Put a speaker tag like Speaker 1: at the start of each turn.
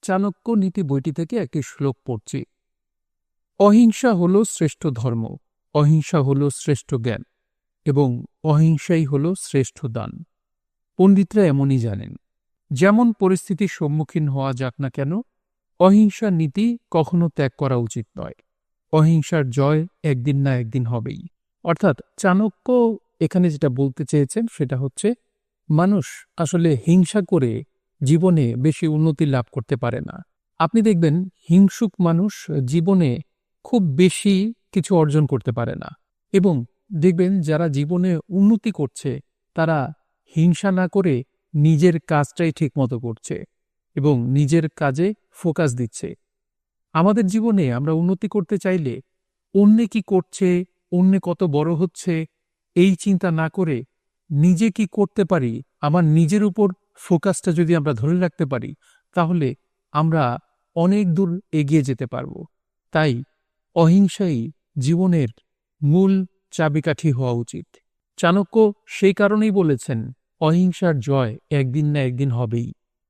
Speaker 1: চাণক্য নীতি বইটি থেকে একটি শ্লোক পড়ছি। অহিংসা হল শ্রেষ্ঠ ধর্ম, অহিংসা হল শ্রেষ্ঠ জ্ঞান এবং অহিংসাই হল শ্রেষ্ঠ দান। পণ্ডিতরা এমনই জানেন। যেমন পরিস্থিতির সম্মুখীন হওয়া যাক না কেন, অহিংসার নীতি কখনো ত্যাগ করা উচিত নয়। অহিংসার জয় একদিন না একদিন হবেই। অর্থাৎ চাণক্য এখানে যেটা বলতে চেয়েছেন সেটা হচ্ছে, মানুষ আসলে হিংসা করে জীবনে বেশি উন্নতি লাভ করতে পারে না। আপনি দেখবেন হিংসুক মানুষ জীবনে খুব বেশি কিছু অর্জন করতে পারে না, এবং দেখবেন যারা জীবনে উন্নতি করছে তারা হিংসা না করে নিজের কাজটাই ঠিকমতো করছে এবং নিজের কাজে ফোকাস দিচ্ছে। আমাদের জীবনে আমরা উন্নতি করতে চাইলে অন্যে কি করছে, অন্যে কত বড় হচ্ছে, এই চিন্তা না করে নিজে কি করতে পারি, আমার নিজের উপর ফোকাসটা যদি আমরা ধরে রাখতে পারি, তাহলে আমরা অনেক দূর এগিয়ে যেতে পারব। তাই অহিংসাই জীবনের মূল চাবিকাঠি হওয়া উচিত। চাণক্য সেই কারণেই বলেছেন, অহিংসার জয় একদিন না একদিন হবেই।